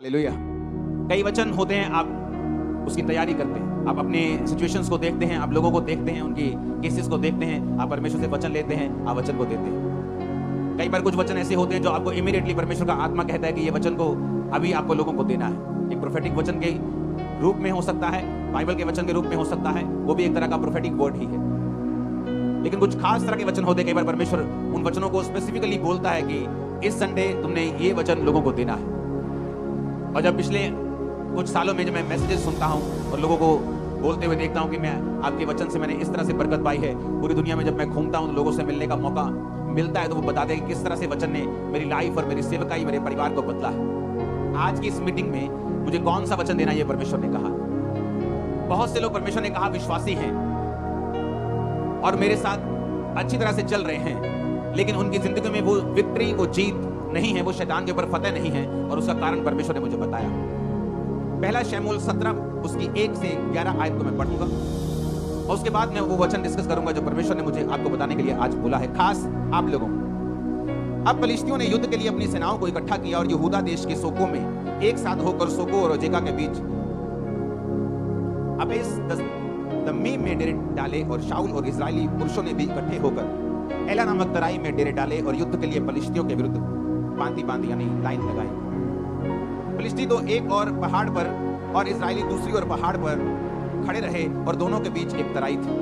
Hallelujah. कई वचन होते हैं, आप उसकी तैयारी करते हैं, आप अपने सिचुएशंस को देखते हैं, आप लोगों को देखते हैं, उनकी केसेस को देखते हैं, आप परमेश्वर से वचन लेते हैं, आप वचन को देते हैं। कई बार कुछ वचन ऐसे होते हैं जो आपको इमीडिएटली परमेश्वर का आत्मा कहता है कि ये वचन को अभी आपको लोगों को देना है। एक प्रोफेटिक वचन के रूप में हो सकता है, बाइबल के वचन के रूप में हो सकता है, वो भी एक तरह का प्रोफेटिक वर्ड ही है। लेकिन कुछ खास तरह के वचन होते हैं, कई बार परमेश्वर उन वचनों को स्पेसिफिकली बोलता है कि इस संडे तुमने ये वचन लोगों को देना है। और जब पिछले कुछ सालों में जब मैं मैसेजेस सुनता हूं और लोगों को बोलते हुए देखता हूं कि मैं आपके वचन से मैंने इस तरह से बरकत पाई है, पूरी दुनिया में जब मैं घूमता हूं लोगों से मिलने का मौका मिलता है तो वो बताते हैं कि किस तरह से वचन ने मेरी लाइफ और मेरी सेवकाई, मेरे परिवार को बदला है। आज की इस मीटिंग में मुझे कौन सा वचन देना, ये परमेश्वर ने कहा। बहुत से लोग परमेश्वर ने कहा विश्वासी हैं और मेरे साथ अच्छी तरह से चल रहे हैं, लेकिन उनकी जिंदगी में वो विक्ट्री, वो जीत नहीं है, वो शैतान के ऊपर फतेह नहीं है, और उसका कारण परमेश्वर ने मुझे बताया। पहला शमूएल 17 उसकी 1 से 11 आयत को मैं पढ़ूंगा और उसके बाद मैं वो वचन डिस्कस करूंगा जो परमेश्वर ने मुझे आपको बताने के लिए आज बोला है, खास आप लोगों को। अब फलिश्तियों ने युद्ध के लिए अपनी सेनाओं को इकट्ठा किया और यहूदा देश के सोको में एक साथ होकर सोको और अजेका के बीच अबेस दम्मी में डेरे डाले, और शाऊल और इजरायली पुरुषों ने भी इकट्ठे होकर एला नामक तराई में डेरे डाले और युद्ध के लिए फलिश्तियों के विरुद्ध बांधी यानी लाइन लगाई। फलिश्ती तो एक और पहाड़ पर और इजरायली दूसरी और पहाड़ पर खड़े रहे और दोनों के बीच एक तराई थी।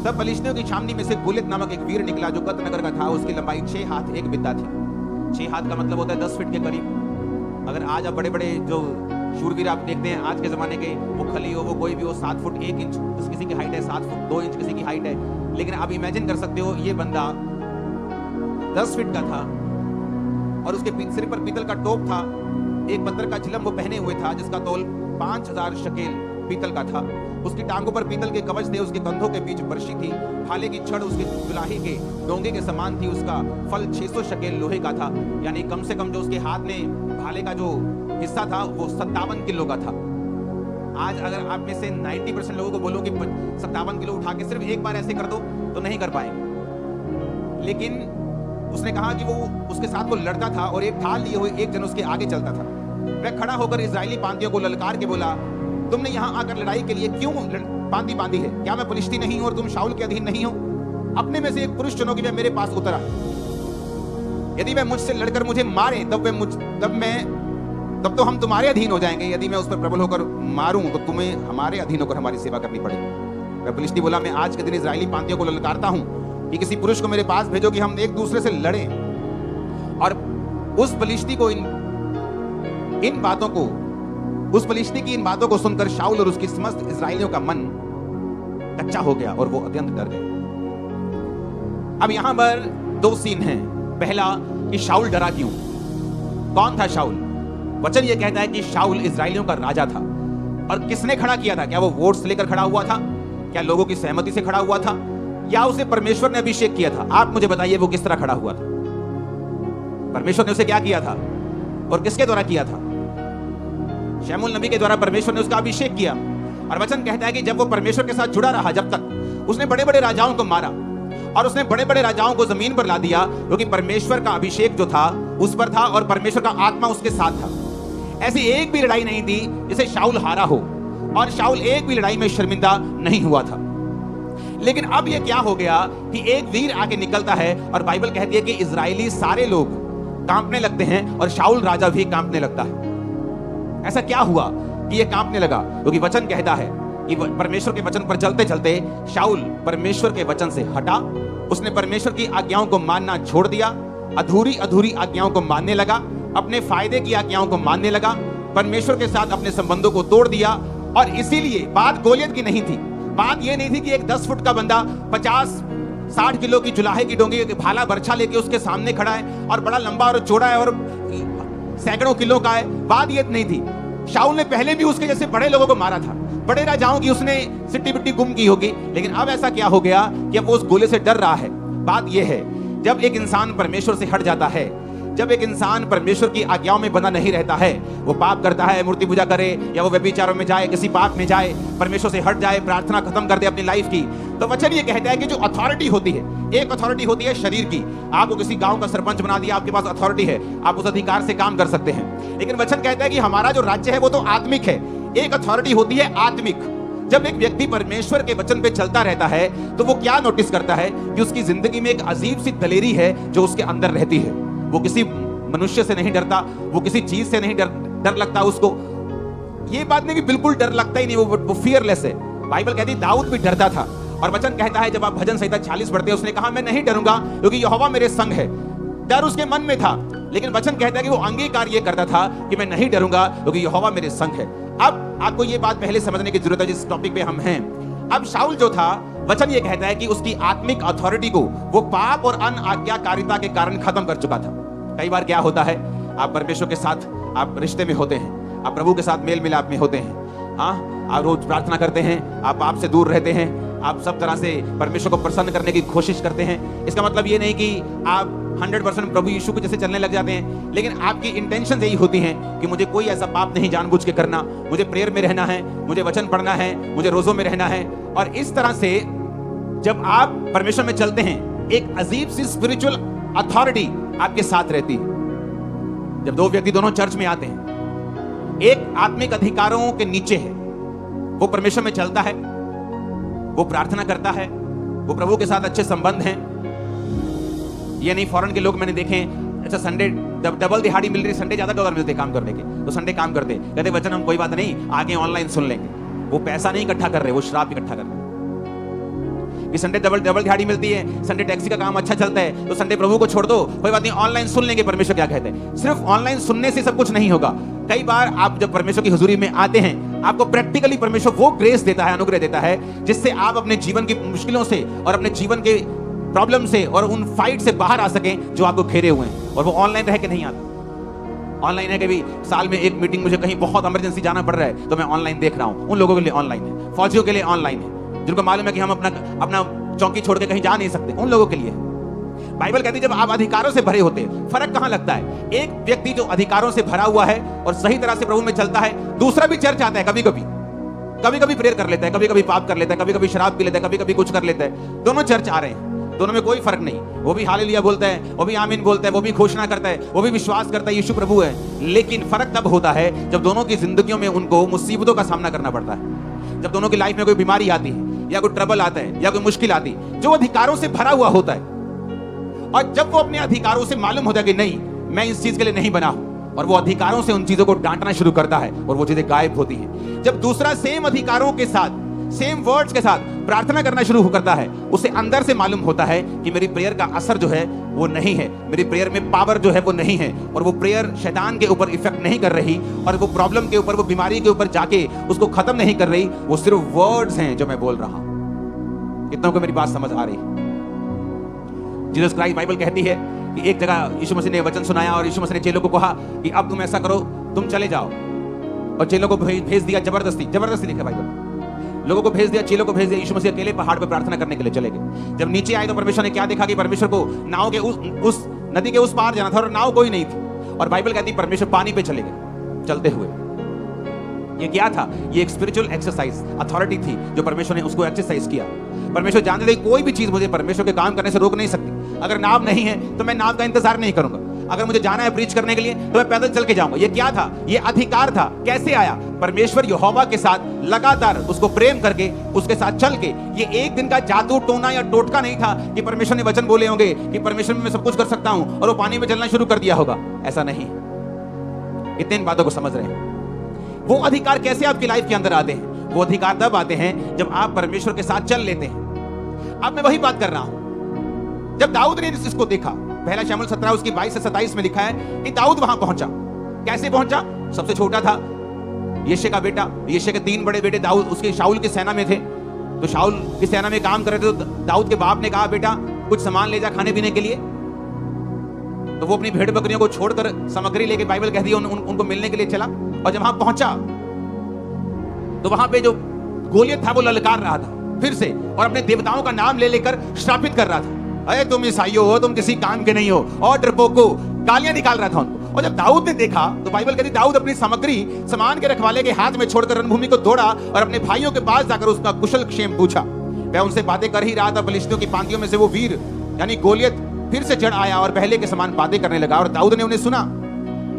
तब फलिश्तियों की छावनी में से गुलित नामक एक वीर निकला जो गत नगर का था। उसकी लंबाई 6 हाथ 1 बित्ता थी। 6 हाथ का मतलब होता है 10 फीट के करीब। अगर आज आप बड़े बड़े जो शूरवीर आप देखते हैं आज के जमाने के, वो खली हो, वो कोई भी हो, 7 फुट 1 इंच किसी की हाइट है, 7 फुट 2 इंच किसी की हाइट है। लेकिन आप इमेजिन कर सकते हो ये बंदा 10 फीट का था और उसके सिर पर पीतल का टोप था। एक पत्थर का चिलम वो पहने हुए था जिसका तोल 5000 शकेल पीतल का था। उसकी टांगों पर पीतल के कवच थे, उसके कंधों के बीच बर्शी थी। भाले की छड़ उसके जुलाही के डोंगे के समान थी। उसका फल 600 शकेल लोहे का था, यानी कम से कम जो उसके हाथ में भाले का जो हिस्सा था वो 57 किलो का था। आज अगर आप में से 90% लोगों को बोलो कि 57 किलो उठा के सिर्फ एक बार ऐसे कर दो तो नहीं कर पाएंगे। लेकिन उसने कहा कि वो उसके साथ वो लड़ता था और एक ढाल लिए हुए एक जन उसके आगे चलता था। वह खड़ा होकर इजरायली पांतियों को ललकार के बोला, तुमने यहाँ आकर लड़ाई के लिए क्यों पांति बांधी है? क्या मैं फलिश्ती नहीं हूं और तुम शाऊल के अधीन नहीं हो? अपने में से एक पुरुष चुनो कि वह मेरे पास उतरा। यदि वह मुझसे लड़कर मुझे मारे तब तो हम तुम्हारे अधीन हो जाएंगे। यदि मैं उस पर प्रबल होकर मारूं तो तुम्हें हमारे अधीन होकर हमारी सेवा करनी पड़ेगी। वह फलिश्ती बोला, मैं आज के दिन इजरायली पांतियों को ललकारता हूं कि किसी पुरुष को मेरे पास भेजो कि हम एक दूसरे से लड़ें। और उस फलिश्ती की इन बातों को सुनकर शाऊल और उसकी समस्त इजरायलियों का मन कच्चा हो गया और वो अत्यंत डर गए। अब यहां पर 2 सीन हैं। पहला कि शाऊल डरा क्यों? कौन था शाऊल? वचन ये कहता है कि शाऊल इजरायलियों का राजा था। और किसने खड़ा किया था? क्या वो वोट्स लेकर खड़ा हुआ था? क्या लोगों की सहमति से खड़ा हुआ था? या उसे परमेश्वर ने अभिषेक किया था? आप मुझे बताइए वो किस तरह खड़ा हुआ था? परमेश्वर ने उसे क्या किया था और किसके द्वारा किया था? शमूएल नबी के द्वारा परमेश्वर ने उसका अभिषेक किया। और वचन कहता है कि जब वो परमेश्वर के साथ जुड़ा रहा, जब तक उसने बड़े बड़े राजाओं को मारा और उसने बड़े बड़े राजाओं को जमीन पर ला दिया, क्योंकि परमेश्वर का अभिषेक जो था उस पर था और परमेश्वर का आत्मा उसके साथ था। ऐसी एक भी लड़ाई नहीं थी जिसे शाऊल हारा हो, और शाऊल एक भी लड़ाई में शर्मिंदा नहीं हुआ था। लेकिन अब यह क्या हो गया कि एक वीर आके निकलता है और बाइबल कहती है कि इजरायली सारे लोग कांपने लगते हैं और शाऊल राजा भी कांपने लगता है। ऐसा क्या हुआ कि यह कांपने लगा? क्योंकि वचन कहता है कि परमेश्वर के वचन पर चलते चलते शाऊल परमेश्वर के वचन से हटा। उसने परमेश्वर की आज्ञाओं को मानना छोड़ दिया, अधूरी आज्ञाओं को मानने लगा, अपने फायदे की आज्ञाओं को मानने लगा, परमेश्वर के साथ अपने संबंधों को तोड़ दिया। और इसीलिए बात गोलियत की नहीं थी। बात यह नहीं थी कि एक 10 फुट का बंदा 50-60 किलो की जुलाहे की डोंगी भाला बर्छा लेके उसके सामने खड़ा है और बड़ा लंबा और चौड़ा है और सैकड़ों किलो का है। बात यह नहीं थी। शाऊल ने पहले भी उसके जैसे बड़े लोगों को मारा था, बड़े राजाओं की उसने सिट्टी बिट्टी गुम की होगी, लेकिन अब ऐसा क्या हो गया कि अब वो उस गोले से डर रहा है। बात यह है, जब एक इंसान परमेश्वर से हट जाता है, जब एक इंसान परमेश्वर की आज्ञाओं में बंधा नहीं रहता है, वो पाप करता है, मूर्ति पूजा करे या वो व्यभिचारों में जाए, किसी पाप में जाए, परमेश्वर से हट जाए, प्रार्थना खत्म कर दे अपनी लाइफ की, तो वचन ये कहता है कि जो अथॉरिटी होती है, एक अथॉरिटी होती है शरीर की। आपको किसी गांव का सरपंच बना दिया, आपके पास अथॉरिटी है, आप उस अधिकार से काम कर सकते हैं। लेकिन वचन कहता है कि हमारा जो राज्य है वो तो आत्मिक है। एक अथॉरिटी होती है आत्मिक। जब एक व्यक्ति परमेश्वर के वचन पे चलता रहता है तो वो क्या नोटिस करता है कि उसकी जिंदगी में एक अजीब सी दलेरी है जो उसके अंदर रहती है। वो किसी मनुष्य से नहीं डरता, वो किसी चीज से नहीं डर लगता उसको। ये बात नहीं कि बिल्कुल डर लगता ही नहीं, वो फियरलेस है। बाइबल कहती है दाऊद भी डरता था, और वचन कहता है जब आप भजन संहिता 40 पढ़ते हैं, उसने कहा मैं नहीं डरूंगा क्योंकि यहोवा मेरे संग है। डर उसके मन में था, लेकिन वचन कहता है कि वो अंगीकार ये करता था कि मैं नहीं डरूंगा क्योंकि यहोवा मेरे संग है। अब आपको ये बात पहले समझने की जरूरत है जिस टॉपिक पे हम हैं। अब शाऊल जो था, वचन ये कहता है कि उसकी आत्मिक अथॉरिटी को वो पाप और अनाज्ञाकारिता के कारण खत्म कर चुका था। कई बार क्या होता है, आप परमेश्वर के साथ आप रिश्ते में होते हैं, आप प्रभु के साथ मेल मिलाप में होते हैं, हाँ, आप रोज प्रार्थना करते हैं, आप पाप से दूर रहते हैं, आप सब तरह से परमेश्वर को प्रसन्न करने की कोशिश करते हैं। इसका मतलब ये नहीं कि आप 100% प्रभु यीशु के जैसे चलने लग जाते हैं, लेकिन आपकी इंटेंशन यही होती हैं कि मुझे कोई ऐसा पाप नहीं जानबूझ के करना, मुझे प्रेयर में रहना है, मुझे वचन पढ़ना है, मुझे रोजों में रहना है। और इस तरह से जब आप परमेश्वर में चलते हैं, एक अजीब सी स्पिरिचुअल अथॉरिटी आपके साथ रहती है। जब दो व्यक्ति दोनों चर्च में आते हैं, एक आत्मिक अधिकारों के नीचे है, वो परमेश्वर में चलता है, वो प्रार्थना करता है, वो प्रभु के साथ अच्छे संबंध हैं। ये नहीं, फॉरेन के लोग मैंने देखे हैं, अच्छा संडे डबल दिहाड़ी मिल रही, संडे ज्यादा डॉलर मिलते काम करने के, तो संडे काम करते, कहते वचन हम कोई बात नहीं आगे ऑनलाइन सुन लेंगे। वो पैसा नहीं इकट्ठा कर रहे, वो शराब इकट्ठा कर रहे कि संडे डबल दिहाड़ी मिलती है, संडे टैक्सी का काम अच्छा चलता है, तो संडे प्रभु को छोड़ दो, कोई बात नहीं ऑनलाइन सुन लेंगे परमेश्वर क्या कहते हैं। सिर्फ ऑनलाइन सुनने से सब कुछ नहीं होगा। कई बार आप जब परमेश्वर की हुजूरी में आते हैं, आपको प्रैक्टिकली परमेश्वर वो ग्रेस देता है, अनुग्रह देता है, जिससे आप अपने जीवन की मुश्किलों से और अपने जीवन के प्रॉब्लम से और उन फाइट से बाहर आ सकें जो आपको घेरे हुए हैं। और वो ऑनलाइन रह के नहीं आता। ऑनलाइन है कि भी साल में एक मीटिंग, मुझे कहीं बहुत इमरजेंसी जाना पड़ रहा है तो मैं ऑनलाइन देख रहा हूं। उन लोगों के लिए ऑनलाइन है, फौजियों के लिए ऑनलाइन है, जिनको मालूम है कि हम अपना चौकी छोड़ के कहीं जा नहीं सकते, उन लोगों के लिए। बाइबल कहती है जब आप अधिकारों से भरे होते हैं, फर्क कहां लगता है, एक व्यक्ति जो अधिकारों से भरा हुआ है और सही तरह से प्रभु में चलता है, दूसरा भी चर्च आता है, कभी कभी प्रेयर कर लेता है, कभी कभी पाप कर लेता है, कभी कभी शराब पी लेता है, कभी कभी कुछ कर लेता है, दोनों चर्च आ रहे हैं, दोनों में कोई फर्क नहीं। वो भी हालेलुया बोलता है, वो भी आमीन बोलता है, वो भी घोषणा करता है, वो भी विश्वास करता है यीशु प्रभु है। लेकिन फर्क तब होता है जब दोनों की जिंदगियों में उनको मुसीबतों का सामना करना पड़ता है, जब दोनों की लाइफ में कोई बीमारी आती है या कोई ट्रबल आता है या कोई मुश्किल आती है, जो अधिकारों से भरा हुआ होता है। और जब वो अपने अधिकारों से मालूम होता है कि नहीं, मैं इस चीज के लिए नहीं बना हूं, और वो अधिकारों से उन चीजों को डांटना शुरू करता है और वो चीजें गायब होती हैं। जब दूसरा सेम अधिकारों के साथ, सेम वर्ड्स के साथ प्रार्थना करना शुरू करता है, उसे अंदर से मालूम होता है कि मेरी प्रेयर का असर जो है वो नहीं है, मेरी प्रेयर में पावर जो है वो नहीं है, और वो प्रेयर शैतान के ऊपर इफेक्ट नहीं कर रही, और वो प्रॉब्लम के ऊपर, वो बीमारी के ऊपर जाके उसको खत्म नहीं कर रही, वो सिर्फ वर्ड्स हैं जो मैं बोल रहा हूं। कितनों को मेरी बात समझ आ रही है? जीसस क्राइस्ट, बाइबल कहती है कि एक जगह यीशु मसीह ने वचन सुनाया और यीशु मसीह ने चेलों को कहा कि अब तुम ऐसा करो, तुम चले जाओ, और चेलों को भेज दिया, जबरदस्ती लिखा बाइबल, लोगों को भेज दिया, चेलों को भेज दिया। यीशु मसीह अकेले पहाड़ पर प्रार्थना करने के लिए चले गए। जब नीचे आए तो परमेश्वर ने क्या देखा कि परमेश्वर को नाव के उस नदी के उस पार जाना था और नाव कोई नहीं थी, और बाइबल कहती परमेश्वर पानी पे चले गए चलते हुए। ये क्या था? ये एक स्पिरिचुअल एक्सरसाइज, अथॉरिटी थी जो परमेश्वर ने उसको एक्सरसाइज किया। परमेश्वर जानते थे कोई भी चीज मुझे परमेश्वर के काम करने से रोक नहीं सकती। अगर नाव नहीं है तो मैं नाव का इंतजार नहीं करूंगा, अगर मुझे जाना है प्रीच करने के लिए तो मैं पैदल चल के जाऊंगा। ये क्या था? ये अधिकार था। कैसे आया? परमेश्वर यहोवा के साथ लगातार उसको प्रेम करके, उसके साथ चल के। ये एक दिन का जादू टोना या टोटका नहीं था कि परमेश्वर ने वचन बोले होंगे कि परमेश्वर में मैं सब कुछ कर सकता हूं और वो पानी में चलना शुरू कर दिया होगा। ऐसा नहीं। इतने इन बातों को समझ रहे हैं? वो अधिकार कैसे आपकी लाइफ के अंदर आते हैं? वो अधिकार तब आते हैं जब आप परमेश्वर के साथ चल लेते हैं। अब मैं वही बात कर रहा हूं। जब दाऊद ने इसको देखा, पहला शमूएल 17 उसकी 22 से 27 में लिखा है कि दाऊद वहां पहुंचा। कैसे पहुंचा? सबसे छोटा था, यिशै का बेटा। यिशै के 3 बड़े बेटे दाऊद उसके शाऊल की सेना में थे, तो शाऊल की सेना में काम कर रहे थे। तो दाऊद के बाप ने कहा, बेटा कुछ सामान ले जा खाने पीने के लिए। तो वो अपनी भेड़ बकरियों को छोड़कर सामग्री लेके, बाइबल कहती है, उनको मिलने के लिए चला। और जब वहां पहुंचा तो वहां पे जो गोलियत था वो ललकार रहा था फिर से, और अपने देवताओं का नाम ले लेकर श्रापित कर रहा था। अरे तुम ईसाइयों हो, तुम किसी काम के नहीं हो, और डरपोको, गालियां निकाल रहा था उनको। और जब दाऊद ने देखा तो बाइबल कहती दाऊद अपनी सामग्री सामान के रखवाले के हाथ में छोड़कर रणभूमि को दौड़ा और अपने भाइयों के पास जाकर उसका कुशल क्षेम पूछा। वह उनसे बातें कर ही रहा था, फिलिस्तियों की पांतियों में से वो वीर यानी गोलियत फिर से चढ़ आया और पहले के समान बातें करने लगा। और दाऊद ने उन्हें सुना।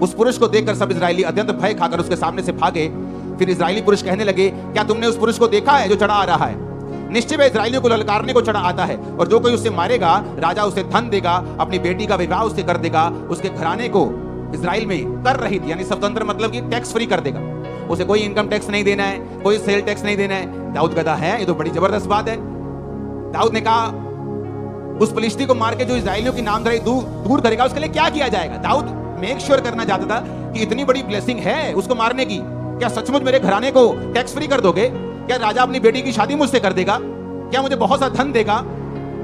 उस पुरुष को देखकर सब इजरायली अत्यंत भय खाकर उसके सामने से भागे। फिर इजरायली पुरुष कहने लगे, क्या तुमने उस पुरुष को देखा है जो चढ़ा आ रहा है? निश्चय वह इजरायलियों को ललकारने को चढ़ा आता है, और जो कोई उससे मारेगा राजा उसे धन देगा, अपनी बेटी का विवाह उससे कर देगा, उसके घराने को इजराइल में कर रहित यानी स्वतंत्र मतलब कि टैक्स फ्री कर देगा। उसे कोई इनकम टैक्स नहीं देना है, कोई सेल टैक्स नहीं देना है। दाऊद कहता है ये तो बड़ी जबरदस्त बात है। दाऊद ने कहा उस फलिश्ती को मार के जो इजरायलियों की नामधराई दूर करेगा उसके लिए क्या किया जाएगा? दाऊद मेक श्योर करना चाहता था कि इतनी बड़ी ब्लेसिंग है उसको मारने की, क्या सचमुच मेरे घराने को टैक्स फ्री कर दोगे? क्या राजा अपनी बेटी की शादी मुझसे कर देगा? क्या मुझे बहुत सा धन देगा?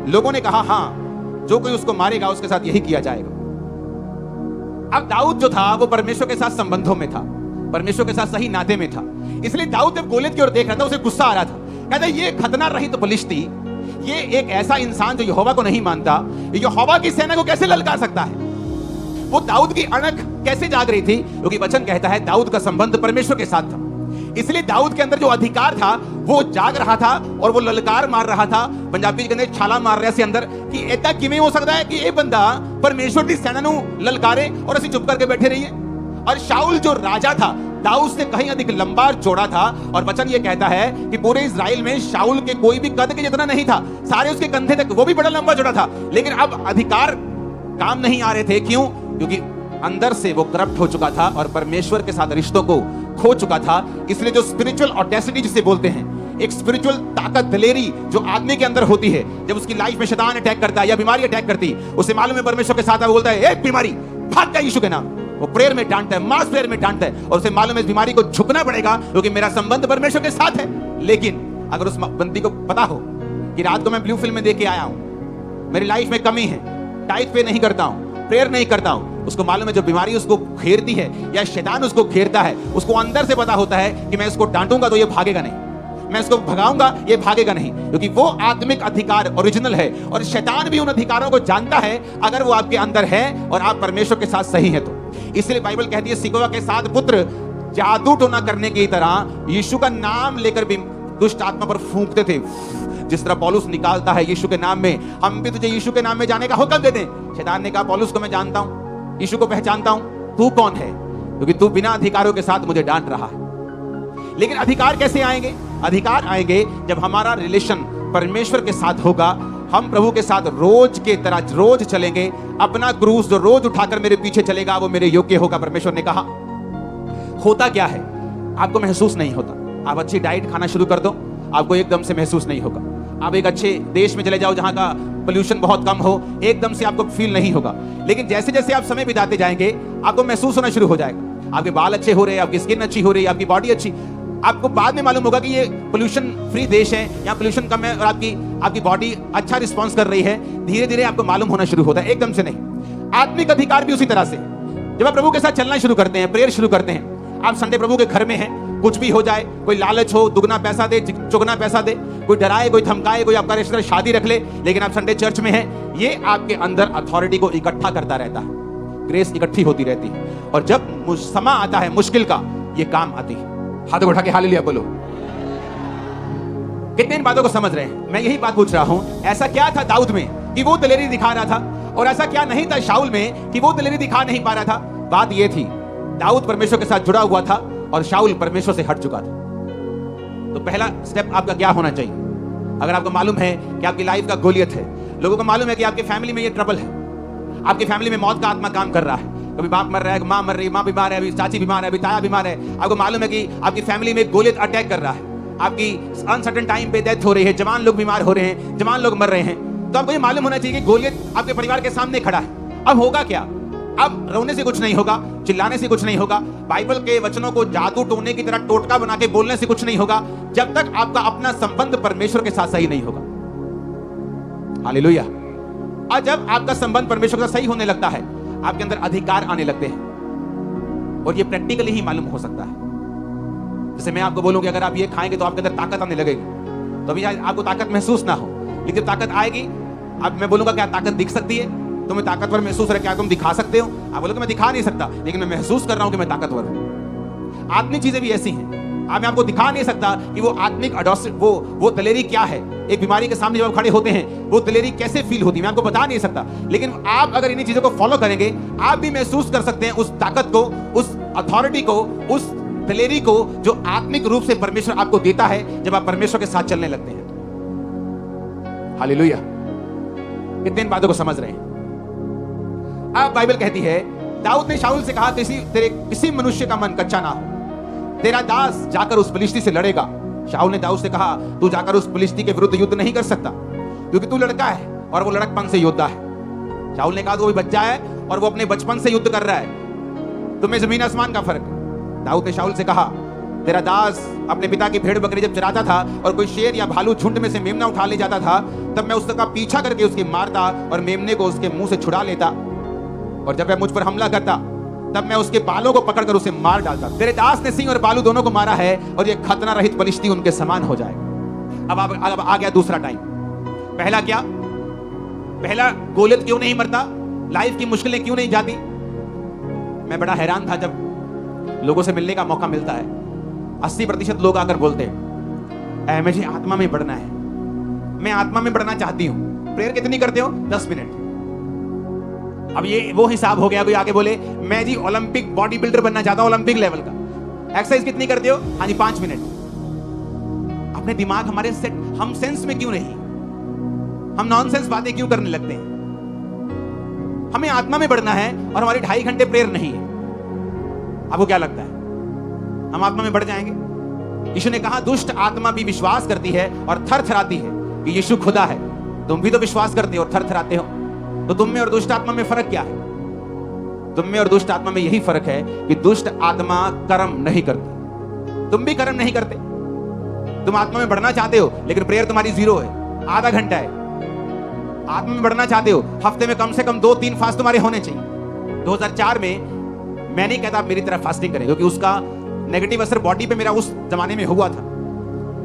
लोगों ने कहा हाँ, जो कोई उसको मारेगा उसके साथ यही किया जाएगा। अब दाऊद जो था वो परमेश्वर के साथ संबंधों में था, परमेश्वर के साथ सही नाते में था। इसलिए दाऊद जब गोलियत की ओर देख रहा था उसे गुस्सा आ रहा था। कहता ये खतना रहित तो फलिश्ती, ये एक ऐसा इंसान जो यहोवा को नहीं मानता, यहोवा की सेना को कैसे ललकार सकता है? वो दाऊद की अणख कैसे जाग रही थी? क्योंकि वचन कहता है दाऊद का संबंध परमेश्वर के साथ था। इसलिए दाऊद के अंदर जो अधिकार था वो जाग रहा था और वो ललकार मार रहा था। पंजाबी के अंदर छाला मार रहा सी अंदर कि ऐसा किवें हो सकता है कि ये बंदा परमेश्वर की सेना नु ललकारे और असि चुप करके बैठे रहिए। और शाऊल जो राजा था दाऊद से कहीं अधिक लंबा चौड़ा था, और वचन ये कहता है कि पूरे इजराइल में शाऊल के कोई भी कद के जितना नहीं था, सारे उसके कंधे तक, वो भी बड़ा लंबा चौड़ा था। लेकिन अब अधिकार काम नहीं आ रहे थे। क्यों? क्योंकि अंदर से वो करप्ट हो चुका था और परमेश्वर के साथ रिश्तों को खो चुका था। इसलिए जो स्पिरिचुअल ऑडेसिटी जिसे बोलते हैं, एक स्पिरिचुअल ताकत, दिलेरी जो आदमी के अंदर होती है, जब उसकी लाइफ में शैतान अटैक करता है या बीमारी अटैक करती है, उसे मालूम है परमेश्वर के साथ, वो बोलता है एक बीमारी भाग जा यीशु के नाम। वो प्रेयर में डांटता है, मास प्रेयर में डांटता है, और उसे मालूम है इस बीमारी को झुकना पड़ेगा क्योंकि मेरा संबंध परमेश्वर के साथ है। लेकिन अगर उस बंदी को पता हो कि रात को मैं ब्लू फिल्म में देख के आया हूं, मेरी लाइफ में कमी है, टाइट पे नहीं करता हूं, प्रेयर नहीं करता हूं, उसको मालूम है जो बीमारी उसको घेरती है या शैतान उसको घेरता है, उसको अंदर से पता होता है कि मैं इसको डांटूंगा तो ये भागेगा नहीं, मैं इसको भगाऊंगा ये भागेगा नहीं, क्योंकि वो आत्मिक अधिकार ओरिजिनल है। और शैतान भी उन अधिकारों को जानता है अगर वो आपके अंदर है और आप परमेश्वर के साथ सही है तो। इसलिए बाइबल कहती है सिकोवा के 7 पुत्र जादू टोना करने की तरह यीशु का नाम लेकर भी दुष्ट आत्मा पर फूंकते थे। जिस तरह पौलुस निकालता है यीशु के नाम में, हम भी तुझे यीशु के नाम में जाने का हुक्म दे दें। शैतान ने कहा पौलुस को मैं जानता हूं, यीशु को पहचानता हूं, तू कौन है? क्योंकि तू बिना अधिकारों के साथ मुझे डांट रहा है। लेकिन अधिकार कैसे आएंगे? अधिकार आएंगे जब हमारा रिलेशन परमेश्वर के साथ होगा। हम प्रभु के साथ रोज के तरह रोज चलेंगे। अपना क्रूस जो रोज उठाकर मेरे पीछे चलेगा वो मेरे योग्य होगा। परमेश्वर ने कहा। होता क्या है? आपको महसूस नहीं होता। आप अच्छी डाइट खाना शुरू कर दो, आपको एकदम से महसूस नहीं होगा। आप एक अच्छे देश में चले जाओ जहां का पोल्यूशन बहुत कम हो, एकदम से आपको फील नहीं होगा। लेकिन जैसे जैसे आप समय बिताते जाएंगे आपको महसूस होना शुरू हो जाएगा। आपके बाल अच्छे हो रहे हैं, आपकी स्किन अच्छी हो रही है, आपकी बॉडी अच्छी, आपको बाद में मालूम होगा कि ये पोल्यूशन फ्री देश है, यहाँ पोल्यूशन कम है और आपकी बॉडी अच्छा रिस्पॉन्स कर रही है। धीरे धीरे आपको मालूम होना शुरू होता है, एकदम से नहीं। आत्मिक अधिकार भी उसी तरह से, जब आप प्रभु के साथ चलना शुरू करते हैं, प्रेयर शुरू करते हैं, आप संडे प्रभु के घर में हैं, कुछ भी हो जाए, कोई लालच हो, दुगना पैसा दे, चुगना पैसा दे, कोई डराए, कोई धमकाए, कोई आपका रिश्तेदार शादी रख ले, लेकिन आप संडे चर्च में हैं, ये आपके अंदर अथॉरिटी को इकट्ठा करता रहता है। ग्रेस इकट्ठी होती रहती है, और जब समय आता है मुश्किल का, ये काम आती है। हाथ उठा के हालेलुया बोलो। कितने इन बातों को समझ रहे हैं? मैं यही बात पूछ रहा हूं, ऐसा क्या था दाऊद में कि वो दिलेरी दिखा रहा था, और ऐसा क्या नहीं था शाऊल में कि वो दिलेरी दिखा नहीं पा रहा था? बात ये थी, दाऊद परमेश्वर के साथ जुड़ा हुआ था और शाऊल परमेश्वर से हट चुका था। तो पहला स्टेप आपका क्या होना चाहिए? अगर आपको मालूम है कि आपकी लाइफ का गोलियत है, लोगों को मालूम है कि आपकी फैमिली में ये ट्रबल है, आपकी फैमिली में मौत का आत्मा काम कर रहा है, कभी बाप मर रहा है, मां मर रही है, मां बीमार है, अभी चाची बीमार है, अभी ताया बीमार है, आपको मालूम है कि आपकी फैमिली में गोलियत अटैक कर रहा है, आपकी अनसर्टेन टाइम पे डेथ हो रही है, जवान लोग बीमार हो रहे हैं, जवान लोग मर रहे हैं, तो आपको ये मालूम होना चाहिए कि गोलियत आपके परिवार के सामने खड़ा है। अब होगा क्या? अब रोने से कुछ नहीं होगा, चिल्लाने से कुछ नहीं होगा, बाइबल के वचनों को जादू टोने की तरह टोटका बना के बोलने से कुछ नहीं होगा, जब तक आपका अपना संबंध परमेश्वर के साथ सही नहीं होगा। हालेलुया। और जब आपका संबंध परमेश्वर के साथ सही होने लगता है, आपके अंदर अधिकार आने लगते हैं, और ये प्रैक्टिकली ही मालूम हो सकता है। जैसे मैं आपको बोलूं कि अगर आप ये खाएंगे तो आपके अंदर ताकत आने लगेगी, तो अभी आपको ताकत महसूस ना हो, लेकिन ताकत आएगी अब मैं बोलूंगा क्या ताकत दिख सकती है? तुम्हें ताकतवर महसूस है, क्या तुम दिखा सकते हो? आप बोलोगे मैं दिखा नहीं सकता, लेकिन मैं महसूस कर रहा हूं कि मैं ताकतवर हूं। आत्मिक चीजें भी ऐसी हैं, मैं आपको दिखा नहीं सकता कि वो आत्मिक वो दलेरी क्या है। एक बीमारी के सामने जब आप खड़े होते हैं वो दलेरी कैसे फील होती है, मैं आपको बता नहीं सकता, लेकिन आप अगर इन्हीं चीजों को फॉलो करेंगे आप भी महसूस कर सकते हैं उस ताकत को, उस अथॉरिटी को, उस दलेरी को जो आत्मिक रूप से परमेश्वर आपको देता है जब आप परमेश्वर के साथ चलने लगते हैं। हालेलुया। कितने इन बातों को समझ रहे हैं? अब बाइबल कहती है दाऊद ने शाऊल से कहा किसी मनुष्य का मन कच्चा ना हो, तेरा दास जाकर उस फिलिस्ती से लड़ेगा। शाऊल ने दाऊद से कहा तू जाकर उस फिलिस्ती के विरुद्ध युद्ध नहीं कर सकता क्योंकि तू लड़का है और वो लड़कपन से योद्धा है। शाऊल ने कहा तू अभी बच्चा है और वो अपने बचपन से युद्ध कर रहा है, तुम्हें जमीन आसमान का फर्क है। दाऊद ने शाऊल से कहा तेरा दास अपने पिता की भेड़ बकरी जब चराता था और कोई शेर या भालू झुंड में से मेमना उठा ले जाता था तब मैं उसका पीछा करके उसकी मारता और मेमने को उसके मुंह से छुड़ा लेता, और जब वह मुझ पर हमला करता तब मैं उसके बालों को पकड़कर उसे मार डालता। तेरे दास ने सिंह और बालू दोनों को मारा है और यह खतना रहित फिलिस्ती उनके समान हो जाएगा। अब आ गया दूसरा टाइम। पहला क्या? पहला गोलियत क्यों नहीं मरता, लाइफ की मुश्किलें क्यों नहीं जाती। मैं बड़ा हैरान था जब लोगों से मिलने का मौका मिलता है, 80% लोग आकर बोलते हैं मुझे आत्मा में बढ़ना है, मैं आत्मा में बढ़ना चाहती हूं। प्रेयर कितनी करते हो? 10 मिनट। अब ये वो हिसाब हो गया, कोई आगे बोले मैं जी ओलंपिक बॉडी बिल्डर बनना चाहता हूं, ओलंपिक लेवल का। एक्सरसाइज कितनी करते हो? हाँ जी 5 मिनट। अपने दिमाग हमारे सेट, हम सेंस में क्यों नहीं, हम नॉनसेंस बातें क्यों करने लगते हैं? हमें आत्मा में बढ़ना है और हमारी 2.5 घंटे प्रेयर नहीं है। आपको क्या लगता है हम आत्मा में बढ़ जाएंगे? यीशु ने कहा दुष्ट आत्मा भी विश्वास करती है और थरथराती है कि यीशु खुदा है। तुम भी तो विश्वास करते हो और थरथराते हो, तो तुम में और दुष्ट आत्मा में फर्क क्या है? तुम में और दुष्ट आत्मा में यही फर्क है कि दुष्ट आत्मा कर्म नहीं करती, तुम भी कर्म नहीं करते। तुम आत्मा में बढ़ना चाहते हो लेकिन प्रेयर तुम्हारी 0 है, आधा घंटा है। आत्मा में बढ़ना चाहते हो, हफ्ते में कम से कम 2-3 फास्ट तुम्हारे होने चाहिए। 2004 में मैं नहीं कहता आप मेरी तरह फास्टिंग करें क्योंकि उसका नेगेटिव असर बॉडी पे मेरा उस जमाने में हुआ था,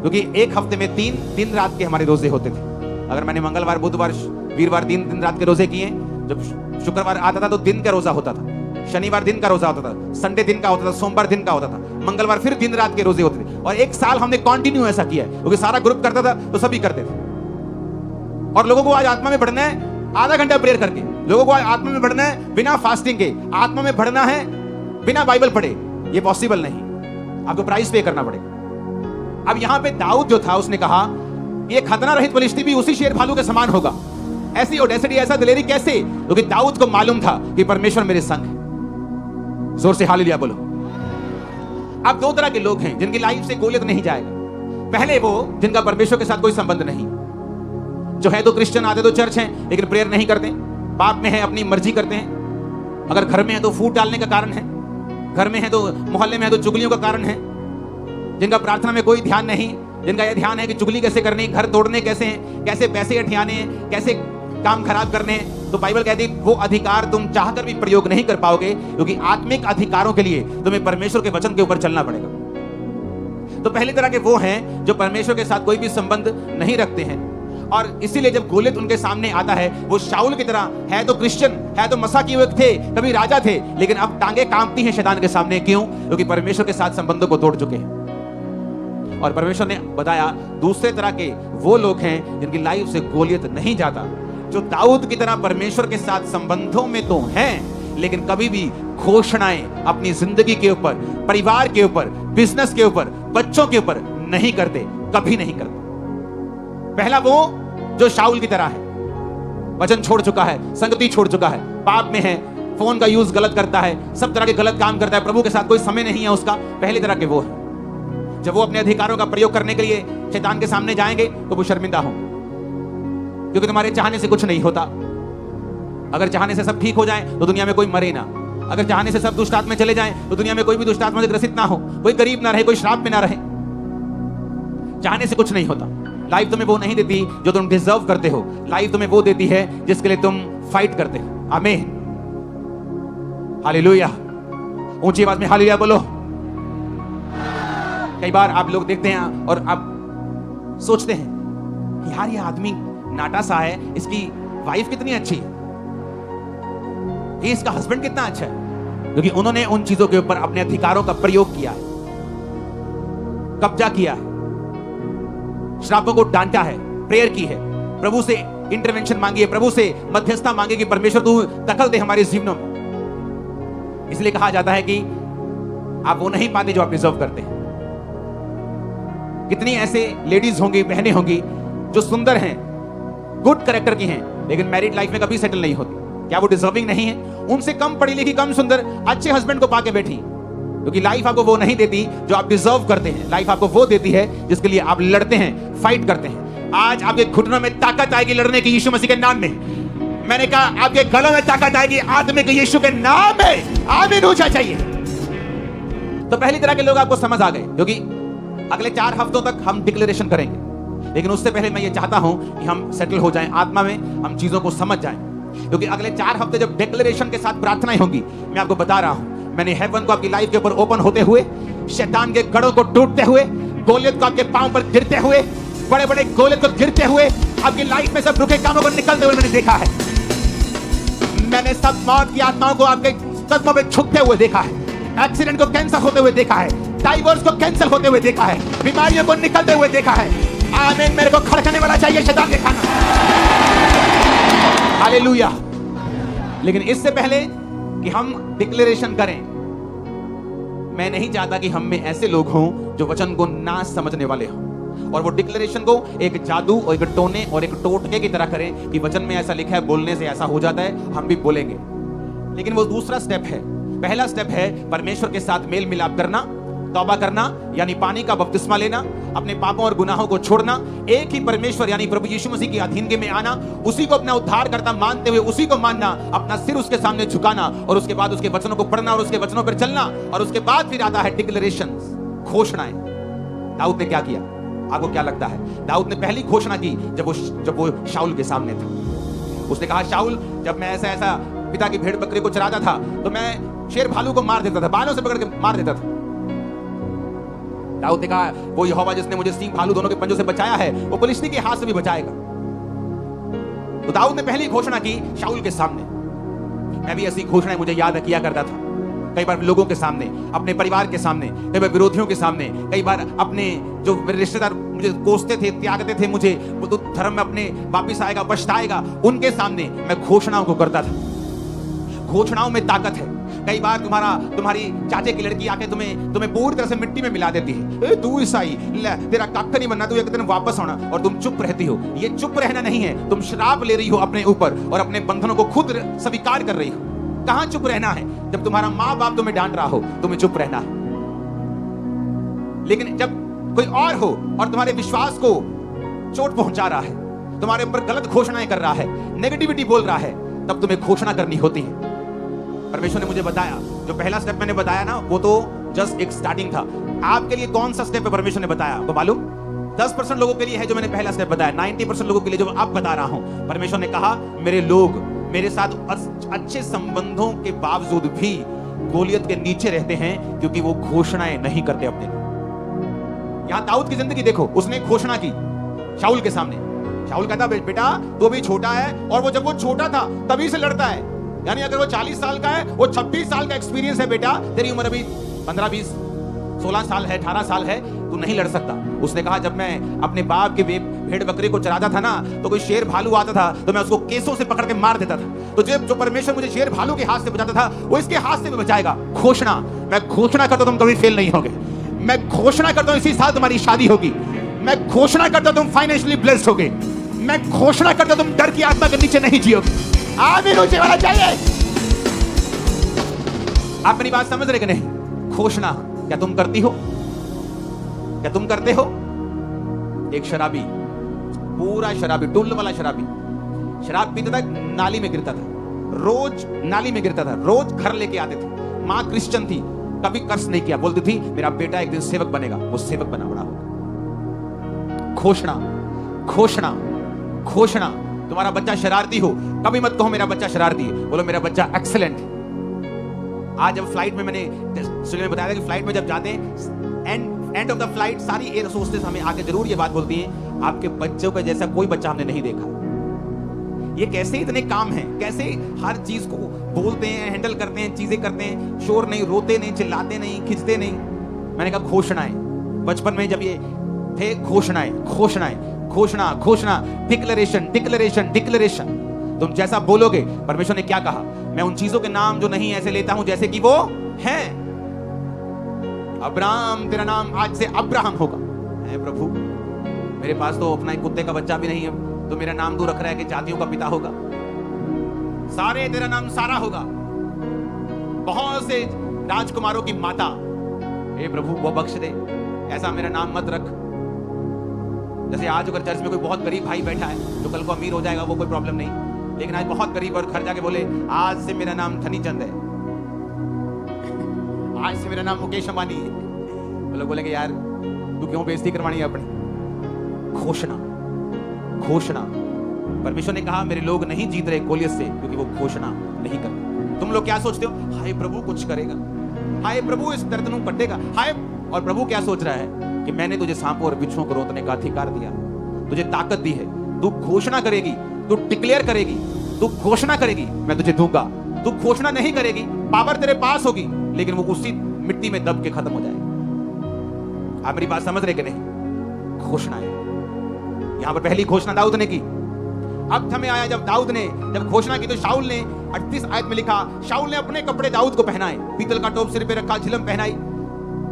क्योंकि एक हफ्ते में 3 दिन रात के हमारे रोजे होते थे। अगर मैंने मंगलवार बुधवार वीरवार 3 दिन रात के रोजे किए, जब शुक्रवार आता था तो दिन का रोजा होता था, शनिवार दिन का रोजा होता था, संडे दिन का होता था, सोमवार दिन का होता था, मंगलवार फिर दिन रात के रोजे होते थे। और 1 साल हमने कंटिन्यू ऐसा किया है क्योंकि सारा ग्रुप करता था तो सभी करते थे। और लोगों को आज आत्मा में बढ़ना है आधा घंटा प्रेयर करके, लोगों को आज आत्मा में बढ़ना है बिना फास्टिंग के, आत्मा में बढ़ना है बिना बाइबल पढ़े, ये पॉसिबल नहीं, आपको प्राइस पे करना पड़ेगा। अब यहां पे दाऊद जो था उसने कहा ये खतना रहित फिलिस्ती भी उसी शेर भालू के समान होगा। ऐसी ऑडेसिटी, ऐसा दिलेरी कैसे? क्योंकि दाऊद को मालूम था कि परमेश्वर मेरे संग है। जोर से हालेलुया बोलो। अब 2 तरह के लोग हैं जिनकी लाइफ से गोलियत नहीं जाएगा। पहले वो जिनका परमेश्वर के साथ कोई संबंध नहीं, जो है तो क्रिश्चियन, आते तो चर्च हैं लेकिन प्रेयर नहीं करते, पाप में है, अपनी मर्जी करते हैं। अगर घर में है तो फूट डालने का कारण है, घर में है तो मोहल्ले में है तो चुगलियों का कारण है। जिनका प्रार्थना में कोई ध्यान नहीं, जिनका यह ध्यान है कि चुगली कैसे करनी, घर तोड़ने कैसे हैं, कैसे पैसे अठियाने हैं, कैसे काम खराब करने हैं, तो बाइबल कहती है वो अधिकार तुम चाहकर भी प्रयोग नहीं कर पाओगे, क्योंकि आत्मिक अधिकारों के लिए तुम्हें परमेश्वर के वचन के ऊपर चलना पड़ेगा। तो पहली तरह के वो हैं जो परमेश्वर के साथ कोई भी संबंध नहीं रखते हैं, और इसीलिए जब गोलियत उनके सामने आता है, वो शाऊल की तरह है तो क्रिश्चियन, है तो मसा किए हुए थे, कभी राजा थे, लेकिन अब टांगे कांपती हैं शैतान के सामने। क्यों? क्योंकि परमेश्वर के साथ संबंधों को तोड़ चुके हैं। और परमेश्वर ने बताया दूसरे तरह के वो लोग हैं जिनकी लाइफ से गोलियत नहीं जाता, जो दाऊद की तरह परमेश्वर के साथ संबंधों में तो हैं लेकिन कभी भी घोषणाएं अपनी जिंदगी के ऊपर, परिवार के ऊपर, बिजनेस के ऊपर, बच्चों के ऊपर नहीं करते, कभी नहीं करते। पहला वो जो शाऊल की तरह है, वचन छोड़ चुका है, संगति छोड़ चुका है, पाप में है, फोन का यूज गलत करता है, सब तरह के गलत काम करता है, प्रभु के साथ कोई समय नहीं है उसका। पहली तरह के वो है। जब वो अपने अधिकारों का प्रयोग करने के लिए शैतान के सामने जाएंगे तो वो शर्मिंदा हो, क्योंकि तुम्हारे चाहने से कुछ नहीं होता। अगर चाहने से सब ठीक हो जाए तो दुनिया में कोई मरे ना, अगर चाहने से सब दुष्ट आत्मा चले जाएं तो दुनिया में कोई भी दुष्ट आत्मा से ग्रसित ना हो, कोई गरीब ना रहे, कोई श्राप में ना रहे। चाहने से कुछ नहीं होता। लाइफ तुम्हें वो नहीं देती जो तुम डिजर्व करते हो, लाइफ तुम्हें वो देती है जिसके लिए तुम फाइट करते हो। आमीन, हालेलुया। ऊंची आवाज में हालेलुया बोलो। कई बार आप लोग देखते हैं और आप सोचते हैं यार ये आदमी नाटा सा है, इसकी वाइफ कितनी अच्छी है, ये इसका हस्बैंड कितना अच्छा है, क्योंकि उन्होंने उन चीजों के ऊपर अपने अधिकारों का प्रयोग किया है, कब्जा किया है, श्रापों को डांटा है, प्रेयर की है, प्रभु से इंटरवेंशन मांगी है, प्रभु से मध्यस्थता मांगी कि परमेश्वर तू दखल दे हमारे जीवनों में। इसलिए कहा जाता है कि आप वो नहीं पाते जो आप डिजर्व करते हैं। कितनी ऐसे लेडीज होंगी, बहनें होंगी जो सुंदर हैं, गुड कैरेक्टर की हैं, लेकिन मैरिड लाइफ में कभी सेटल नहीं होती। क्या वो डिजर्विंग नहीं है? उनसे कम पढ़ी लिखी, कम सुंदर, अच्छे हस्बैंड को पाके बैठी, क्योंकि लाइफ आपको वो नहीं देती जो आप डिजर्व करते हैं। लाइफ आपको वो देती है जिसके लिए आप लड़ते हैं, फाइट करते हैं। आज आपके घुटनों में ताकत आएगी लड़ने की, यीशु मसीह के नाम में। मैंने कहा आपके गलों में ताकत आएगी आत्मिक यीशु के नाम में। आमीन होना चाहिए। तो पहली तरह के लोग आपको समझ आ गए, क्योंकि अगले 4 हफ्तों तक हम डिक्लेरेशन करेंगे, लेकिन उससे पहले मैं ये चाहता हूं कि हम सेटल हो जाएं आत्मा में, हम चीजों को समझ जाएं, क्योंकि अगले 4 हफ्ते जब डिक्लेरेशन के साथ प्रार्थनाएं होंगी, मैं आपको बता रहा हूं, मैंने हेवन को आपकी लाइफ के ऊपर ओपन होते हुए, शैतान के गढ़ों को टूटते हुए, गोलियत को आपके पांव पर गिरते हुए, बड़े बड़े गोलियत को गिरते हुए, आपकी लाइफ में सब रुके कामों को निकलते हुए मैंने देखा है। मैंने सब मौत की आत्माओं को आपके कदमों में झुकते हुए देखा है, एक्सीडेंट को कैंसिल होते हुए देखा है, डाइवोर्स को कैंसिल होते हुए देखा है, बीमारियों को निकलते हुए देखा है। आमीन। मेरे को खड़कने वाला चाहिए शैतान के खाना। हालेलुया। लेकिन इससे पहले कि हम डिक्लेरेशन करें, मैं नहीं चाहता कि हम में ऐसे लोग हों जो वचन को ना समझने वाले हों और वो डिक्लेरेशन को एक जादू और एक टोने और एक टोटके की तरह करें कि वचन में ऐसा लिखा है, बोलने से ऐसा हो जाता है, हम भी बोलेंगे। लेकिन वो दूसरा स्टेप है। पहला स्टेप है परमेश्वर के साथ मेल मिलाप करना, तौबा करना, यानी पानी का बपतिस्मा लेना, अपने पापों और गुनाहों को छोड़ना, एक ही परमेश्वर यानी प्रभु यीशु मसीह की अधीनगी में आना, उसी को अपना उद्धारकर्ता मानते हुए उसी को मानना, अपना सिर उसके सामने झुकाना और उसके बाद उसके वचनों को पढ़ना और उसके वचनों पर चलना, और उसके बाद फिर आता है डिक्लेरेशंस, घोषणाएं। दाऊद ने क्या किया? आपको क्या लगता है? दाऊद ने पहली घोषणा की जब वो शाऊल के सामने था। उसने कहा, शाऊल, जब मैं ऐसा ऐसा पिता की भेड़ बकरी को चराता था तो मैं शेर भालू को मार देता था, बालों से पकड़ के मार देता था। दाऊद ने कहा, वो यहोवा जिसने मुझे सिंह भालू दोनों के पंजों से बचाया है, वो फिलिस्ती के हाथ से भी बचाएगा। तो दाऊद ने पहली घोषणा की शाऊल के सामने। मैं भी ऐसी घोषणाएं मुझे याद किया करता था, कई बार लोगों के सामने, अपने परिवार के सामने, कई बार विरोधियों के सामने, कई बार अपने जो मेरे रिश्तेदार मुझे कोसते थे, त्यागते थे मुझे, वो तो धर्म में अपने वापिस आएगा, पछताएगा, उनके सामने मैं घोषणाओं को करता था। घोषणाओं में ताकत है। कई बार तुम्हारी चाचे की लड़की आके तुम्हें पूरी तरह से मिट्टी में मिला देती है। तू ईसाई, तेरा कक्का नहीं बनना, तू एक दिन वापस आना, और तुम चुप रहती हो। ये चुप रहना नहीं है, तुम श्राप ले रही हो अपने ऊपर और अपने बंधनों को खुद स्वीकार कर रही हो। कहां चुप रहना है? जब तुम्हारा माँ बाप तुम्हें डांट रहा हो, तुम्हें चुप रहना है। लेकिन जब कोई और हो और तुम्हारे विश्वास को चोट पहुंचा रहा है, तुम्हारे ऊपर गलत घोषणाएं कर रहा है, नेगेटिविटी बोल रहा है, तब तुम्हें घोषणा करनी होती है। परमेश्वर ने मुझे बताया, जो पहला स्टेप मैंने बताया ना, वो तो जस्ट एक स्टार्टिंग था। आपके लिए कौन सा स्टेप है परमेश्वर ने बताया आपको मालूम? 10% लोगों के लिए है जो मैंने पहला स्टेप बताया, 90% लोगों के लिए जो अब बता रहा हूं। परमेश्वर ने कहा, मेरे लोग मेरे साथ अच्छे संबंधों के बावजूद भी गोलियत के नीचे रहते हैं, क्योंकि वो घोषणाएं नहीं करते अपने लिए। यहां दाऊद की जिंदगी देखो, उसने घोषणा की शाऊल के सामने। शाऊल कहता, बेटा तू अभी छोटा है, और वो जब वो छोटा था तभी से लड़ता है। यानी अगर वो 40 साल का है, वो 26 साल का एक्सपीरियंस है। बेटा तेरी उम्र अभी 15, 20, 16 साल है, 18 साल है, तू नहीं लड़ सकता। उसने कहा, जब मैं अपने बाप के भेड़ बकरी को चराता था ना, तो कोई शेर भालू आता था तो मैं उसको केसों से पकड़ के मार देता था। तो जो परमेश्वर मुझे शेर भालू के हाथ से बचाता था, वो इसके हाथ से भी बचाएगा। घोषणा, मैं घोषणा करता हूं तुम कभी फेल नहीं होगे। मैं घोषणा करता हूं इसी साल तुम्हारी शादी होगी। मैं घोषणा करता हूं तुम फाइनेंशियली ब्लेस्ड होगे। मैं घोषणा करता हूं तुम डर की आत्मा के नीचे नहीं जियोगे। आमीन होने वाला चाहिए। आप मेरी बात समझ रहे कि नहीं? घोषणा क्या तुम करती हो? क्या तुम करते हो? एक शराबी, पूरा शराबी, टुल्ल वाला शराबी, शराब पीता था, नाली में गिरता था, रोज नाली में गिरता था, रोज घर लेके आते थे। मां क्रिश्चियन थी, कभी कर्ज नहीं किया, बोलती थी मेरा बेटा एक दिन सेवक बनेगा। वो सेवक बना, बड़ा होगा। घोषणा, घोषणा, घोषणा। तुम्हारा बच्चा शरारती हो, कभी मत कहो मेरा बच्चा शरारती है, बोलो मेरा बच्चा एक्सीलेंट है। आज जब फ्लाइट में मैंने बताया था कि फ्लाइट में जब जाते हैं, एंड ऑफ द फ्लाइट सारी एयर होस्टेस हमें आके जरूर ये बात बोलती है, आपके बच्चों के जैसा कोई बच्चा हमने नहीं देखा। ये कैसे इतने काम हैं, कैसे हर चीज को बोलते हैं, हैंडल करते हैं, चीजें करते हैं, शोर नहीं, रोते नहीं, चिल्लाते नहीं, खिंचते नहीं। मैंने कहा घोषणाएं, बचपन में जब ये थे घोषणाएं, घोषणाएं, घोषणा, घोषणा, डिक्लेरेशन, डिक्लेरेशन, डिक्लेरेशन। तुम जैसा बोलोगे, परमेश्वर ने क्या कहा, मैं उन चीजों के नाम जो नहीं ऐसे लेता हूं जैसे कि वो हैं। अब्राहम, तेरा नाम आज से अब्राहम होगा। है प्रभु, मेरे पास तो अपना एक कुत्ते का बच्चा भी नहीं है, तो मेरा नाम तू रख रहा है कि जातियों का पिता होगा। सारे, तेरा नाम सारा होगा। बहुत से राजकुमारों की माता, हे प्रभु वो बख्श दे, ऐसा मेरा नाम मत रख। जैसे आज अगर चर्च में कोई बहुत गरीब भाई बैठा है जो कल को अमीर हो जाएगा, वो कोई प्रॉब्लम नहीं, लेकिन आज बहुत गरीब और घर जाके बोले आज से मेरा नाम धनी चंद है, आज से मेरा नाम मुकेश अंबानी है, वो लोग बोलेंगे यार तू क्यों बेइज्जती करवानी है अपनी। घोषणा, घोषणा। परमेश्वर ने कहा मेरे लोग नहीं जीत रहे गोलियत से क्योंकि वो घोषणा नहीं करते। तुम लोग क्या सोचते हो, हाय प्रभु कुछ करेगा, हाय प्रभु इस दर्द को कटेगा, हाय। और प्रभु क्या सोच रहा है कि मैंने तुझे सांपों और बिच्छुओं को रोकने का अधिकार दिया, तुझे ताकत दी है, तू घोषणा करेगी, तू डिक्लेयर करेगी, तू घोषणा करेगी, मैं तुझे दूंगा। तू घोषणा नहीं करेगी, पावर तेरे पास होगी, लेकिन वो उसी मिट्टी में दब के खत्म हो जाएगा। आप मेरी बात समझ रहे कि नहीं? घोषणा है। यहां पर पहली घोषणा दाऊद ने की। अब समय आया जब दाऊद ने जब घोषणा की तो शाऊल ने 38 आयत में लिखा, शाऊल ने अपने कपड़े दाऊद को पहनाए, पीतल का टोप सिर पे रखा, झिलम पहनाई।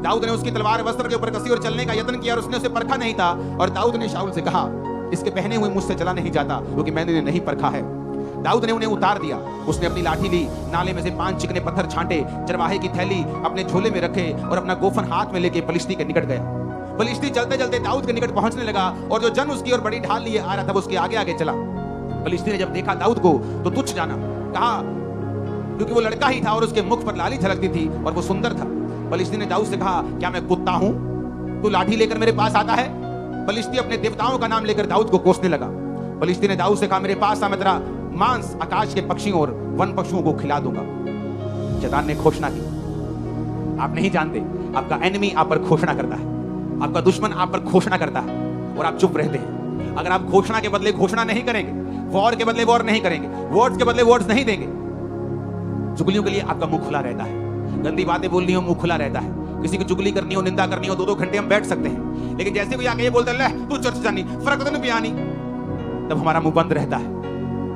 दाऊद ने उसकी तलवार वस्त्र के ऊपर कसी और चलने का यत्न किया और उसने उसे परखा नहीं था। और दाऊद ने शाऊल से कहा, इसके पहने हुए मुझसे चला नहीं जाता क्योंकि मैंने इन्हें नहीं परखा है। दाऊद ने उन्हें उतार दिया। उसने अपनी लाठी ली, नाले में से 5 चिकने पत्थर छांटे, चरवाहे की थैली अपने झोले में रखे और अपना गोफन हाथ में लेके फलिश्ती के निकट गया। फलिश्ती चलते चलते दाऊद के निकट पहुंचने लगा और जो जन उसकी और बड़ी ढाल लिए आ रहा था वो उसके आगे आगे चला। फलिश्ती ने जब देखा दाऊद को तो तुच्छ जाना, कहा क्योंकि वो लड़का ही था और उसके मुख पर लाली झलकती थी और वो सुंदर था। फलिश्ती ने दाऊद से कहा, क्या मैं कुत्ता हूं, तू लाठी लेकर मेरे पास आता है? फलिश्ती अपने देवताओं का नाम लेकर दाऊद को कोसने लगा। फलिश्ती ने दाऊद से कहा, मेरे पास आ, मैं तेरा मांस आकाश के पक्षियों और वन पशुओं को खिला दूंगा। शैतान ने घोषणा की। आप नहीं जानते, आपका एनिमी आप पर घोषणा करता है, आपका दुश्मन आप पर घोषणा करता है और आप चुप रहते हैं। अगर आप घोषणा के बदले घोषणा नहीं करेंगे, वॉर के बदले वॉर नहीं करेंगे, वर्ड्स के बदले वर्ड्स नहीं देंगे, चुगलियों के लिए आपका मुंह खुला रहता है। गंदी बातें बोलनी हो, मुंह खुला रहता है। किसी की चुगली करनी हो, निंदा करनी हो, 2-2 घंटे हम बैठ सकते हैं, लेकिन जैसे कोई आके ये बोलता है तू चर्च जानी, फर्क तो नहीं पियानी, तब हमारा मुंह बंद रहता है,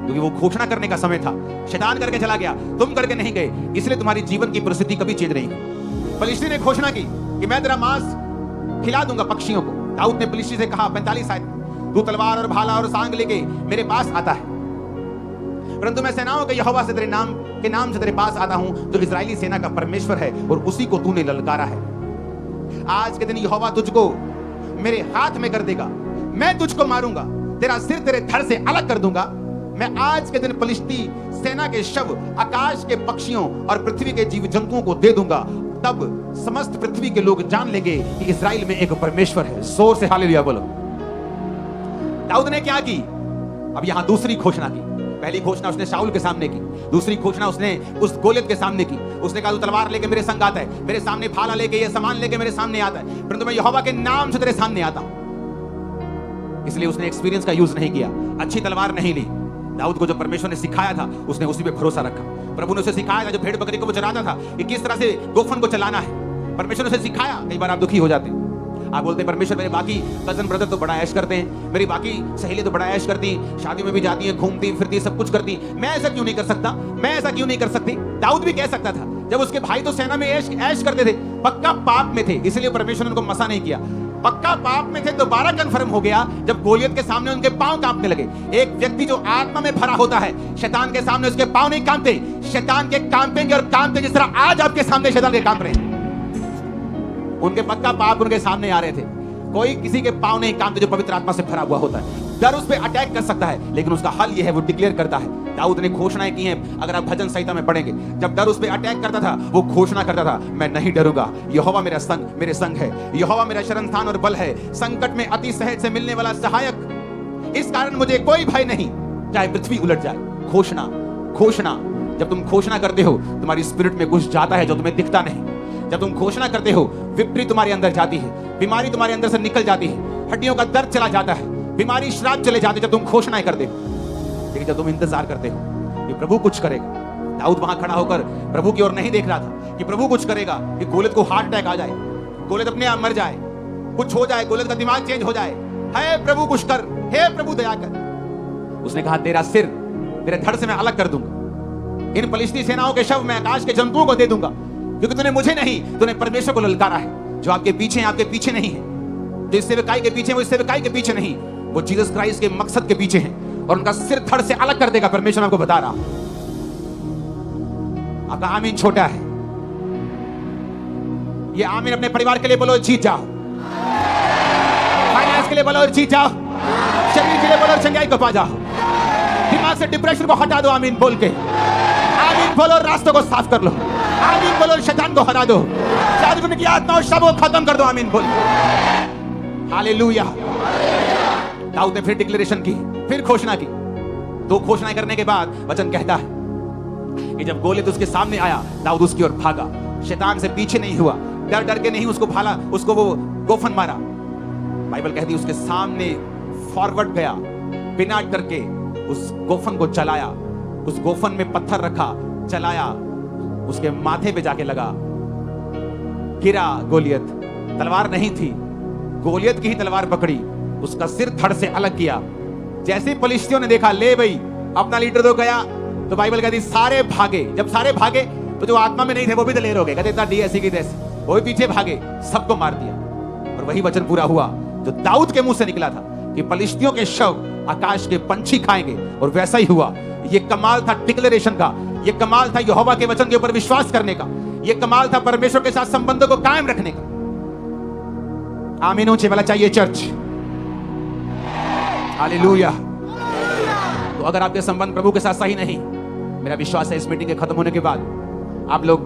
क्योंकि वो घोषणा करने का समय था। शैतान करके चला गया, तुम करके नहीं गए, इसलिए तुम्हारी जीवन की परिस्थिति कभी चेंज नहीं हुई। फलिश्ती ने घोषणा की कि मैं तेरा मांस खिला दूंगा पक्षियों को। दाऊद ने फलिश्ती से कहा 45 आयत, तू तलवार और भाला और सांग लेके मेरे पास आता है, परंतु मैं सेनाओं के यहोवा से तेरे नाम से तेरे पास आता हूं, जो इजरायली सेना का परमेश्वर है और उसी को तूने ललकारा है। आज के दिन यहोवा तुझको मेरे हाथ में कर देगा, मैं तुझको मारूंगा, तेरा सिर तेरे धड़ से अलग कर दूंगा। मैं आज के दिन फलिश्ती सेना के शव आकाश के पक्षियों और पृथ्वी के जीव जंतुओं को दे दूंगा, तब समस्त पृथ्वी के लोग जान लेंगे कि इस्राएल में एक परमेश्वर है। जोर से हालेलुया बोलो। दाऊद ने क्या की? अब यहां दूसरी घोषणा की। पहली घोषणा उसने शाऊल के सामने की, दूसरी घोषणा उसने उस गोलियत के सामने की। उसने कहा तू तलवार लेके मेरे संग आता है, मेरे सामने भाला लेके ये सामान लेके मेरे सामने आता है, परंतु मैं यहोवा के नाम से तेरे सामने आता हूं। इसलिए उसने एक्सपीरियंस का यूज नहीं किया, अच्छी तलवार नहीं ली। दाऊद को जो परमेश्वर ने सिखाया था उसने उसी पे भरोसा रखा। प्रभु ने उसे सिखाया था, जो भेड़ बकरी को वो चलाता था, कि किस तरह से गोफन को चलाना है, परमेश्वर ने उसे सिखाया। कई बार आप दुखी हो जाते हैं, आप बोलते हैं परमेश्वर मेरे बाकी कजन ब्रदर तो बड़ा ऐश करते हैं, मेरी बाकी सहेली तो बड़ा ऐश करती, शादियों में भी जाती है, घूमती फिरती, सब कुछ करती, मैं ऐसा क्यों नहीं कर सकता, मैं ऐसा क्यों नहीं कर सकती। दाऊद भी कह सकता था, जब उसके भाई तो सेना में ऐश करते थे, पक्का पाप में थे, इसलिए परमेश्वर ने उनको मसा नहीं किया। पक्का पाप में थे, दोबारा कंफर्म हो गया जब गोलियत के सामने उनके पांव कांपने लगे। एक व्यक्ति जो आत्मा में भरा होता है, शैतान के सामने उसके पांव नहीं कांपते, शैतान के कांपेंगे और कांपते जिस तरह आज आपके सामने शैतान के कांप रहे हैं। उनके पक्का पाप उनके सामने आ रहे थे। कोई किसी के पांव नहीं कांपते जो पवित्र आत्मा से भरा हुआ होता है। डर उस पे अटैक कर सकता है, लेकिन उसका हल यह है, वो डिक्लेयर करता है। दाऊद ने घोषणाएं की हैं, अगर आप भजन संहिता में पढ़ेंगे, जब डर उस पे अटैक करता था, वो घोषणा करता था, मैं नहीं डरूंगा, यहोवा मेरे संग है, यहोवा मेरा शरण स्थान और बल है, संकट में अति सहज से मिलने वाला सहायक, इस कारण मुझे कोई भय नहीं, चाहे पृथ्वी उलट जाए। घोषणा, घोषणा। जब तुम घोषणा करते हो, तुम्हारी स्पिरिट में घुस जाता है जो तुम्हें दिखता नहीं। जब तुम घोषणा करते हो, विक्ट्री तुम्हारे अंदर जाती है, बीमारी तुम्हारे अंदर से निकल जाती है, हड्डियों का दर्द चला जाता है, बीमारी श्राप चले जाते जब तुम घोषणाएं करते हो। लेकिन जब तुम इंतजार करते हो कि प्रभु कुछ करेगा, दाऊद वहां खड़ा होकर प्रभु की ओर नहीं देख रहा था कि प्रभु कुछ करेगा, कि गोलियत को हार्ट अटैक आ जाए, गोलियत अपने आप मर जाए, कुछ हो जाए, गोलियत का दिमाग चेंज हो जाए। हे प्रभु कुछ कर, हे प्रभु दया कर। उसने कहा तेरा सिर तेरे धड़ से मैं अलग कर दूंगा, इन फलिस्ती सेनाओं के शव मैं आकाश के जंतुओं को दे दूंगा, क्योंकि तूने मुझे नहीं, तूने परमेश्वर को ललकारा है। जो आपके पीछे हैं आपके पीछे नहीं है, जो इस सेवकाई के पीछे है वो इस सेवकाई के पीछे नहीं, वो जीसस क्राइस्ट के मकसद के पीछे है, और उनका सिर धड़ से अलग कर देगा। परमेश्वर आपको बता रहा। आपका आमीन छोटा है, ये आमीन अपने परिवार के लिए बोलो जीत जाओ, फाइनेंस के लिए बोलो जीत जाओ, शरीर के लिए बोलो चंगाई को पा जाओ, दिमाग से डिप्रेशन को हटा दो आमीन बोल के। आमीन बोलो, रास्तों को साफ कर लो, आमीन बोलो, शैतान को हरा दो, जादू की आत्मा और शब्द को खत्म कर दो, आमीन बोल। हालेलुया। दाऊद ने फिर डिक्लेरेशन की, फिर घोषणा की। 2 घोषणाएं करने के बाद वचन कहता है कि जब गोलियत उसके सामने आया, दाऊद उसकी ओर भागा, शैतान से पीछे नहीं हुआ, डर डर के नहीं उसको भाला, उसको वो गोफन मारा। बाइबल कहती है उसके सामने फॉरवर्ड गया, बिना डर के उस गोफन को चलाया, उस गोफन में पत्थर रखा, चलाया, उसके माथे पे जाके लगा, गिरा गोलियत। तलवार नहीं थी, गोलियत की ही तलवार पकड़ी, उसका सिर धड़ से अलग किया। जैसे ही फलिश्तियों ने देखा ले भाई अपना लीडर तो गया, तो बाइबल कहती सारे भागे। जब सारे भागे तो जो आत्मा में नहीं थे वो भी दलेर हो गए, कहते इतना डीएससी की देश, वो भी पीछे भागे, सबको मार दिया। और वही वचन पूरा हुआ जो दाऊद के मुंह से निकला था कि फलिश्तियों के शव आकाश के पंछी खाएंगे, और वैसा ही हुआ। ये कमाल था डिक्लेरेशन का, ये कमाल था यहोवा के वचन के ऊपर विश्वास करने का, ये कमाल था परमेश्वर के साथ संबंधों को कायम रखने का। आमीन ऊंचे वाला चाहिए चर्च। हालेलुया। तो अगर आपके संबंध प्रभु के साथ सही नहीं, मेरा विश्वास है इस मीटिंग के खत्म होने के बाद आप लोग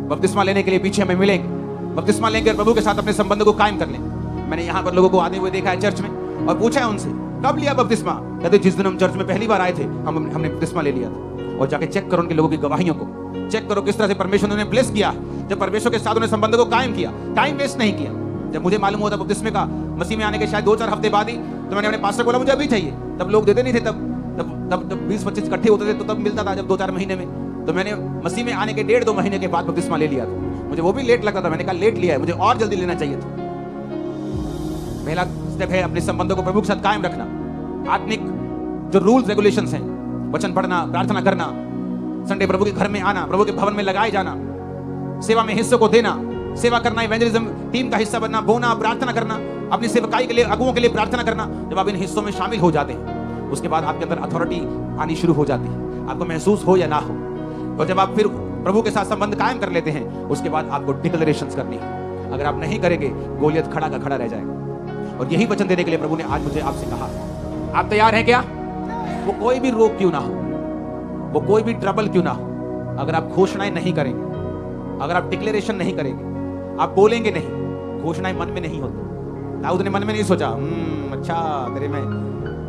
बपतिस्मा लेने के लिए पीछे हमें मिलेंगे, बपतिस्मा लेंगे और प्रभु के साथ अपने संबंध को कायम कर लें। मैंने यहाँ पर लोगों को आते हुए देखा है चर्च में, और पूछा है उनसे कब लिया बपतिस्मा, कहते जिस दिन हम चर्च में पहली बार आए थे हमने बपतिस्मा ले लिया था। और जाके चेक करो उनके लोगों की गवाहियों को, चेक करो किस तरह से परमेश्वर ने उन्हें ब्लेस किया, जब परमेश्वर के साथ उन्हें संबंध को कायम किया, टाइम वेस्ट नहीं किया। जब मुझे मालूम हुआ था बपतिस्मे का मसीह में आने के शायद 2-4 हफ्ते बाद ही, तो मैंने अपने पास्टर को बोला मुझे अभी चाहिए। तब लोग देते नहीं थे, तब 20-25 इकट्ठे होते थे, तो तब मिलता था जब 2-4 महीने में। तो मैंने मसीह में आने के 1.5-2 महीने के बाद बपतिस्मा ले लिया था। मुझे वो भी लेट लगता था, मैंने कहा लेट लिया है, मुझे और जल्दी लेना चाहिए था। पहला स्टेप है अपने संबंधों को प्रभु के साथ कायम रखना। आत्मिक जो रूल्स रेगुलेशंस हैं, वचन पढ़ना, प्रार्थना करना, संडे प्रभु के घर में आना, प्रभु के भवन में लगाए जाना, सेवा में हिस्सों को देना, सेवा करना, इवेंजलिज्म टीम का हिस्सा बनना, बोना, प्रार्थना करना, अपनी सेवकाई के लिए, अगुओं के लिए प्रार्थना करना। जब आप इन हिस्सों में शामिल हो जाते हैं, उसके बाद आपके अंदर अथॉरिटी आनी शुरू हो जाती है, आपको महसूस हो या ना हो। और जब आप फिर प्रभु के साथ संबंध कायम कर लेते हैं, उसके बाद आपको डिक्लेरेशंस करनी है। अगर आप नहीं करेंगे, गोलियत खड़ा का खड़ा रह जाएगा। और यही वचन देने के लिए प्रभु ने आज मुझे आपसे कहा, आप तैयार हैं क्या? वो कोई भी रोग क्यों ना हो, वो कोई भी ट्रबल क्यों ना हो, अगर आप घोषणाएं नहीं करेंगे, अगर आप डिक्लेरेशन नहीं करेंगे, आप बोलेंगे नहीं, घोषणाएं मन में नहीं होती। दाऊद ने मन में नहीं सोचा अच्छा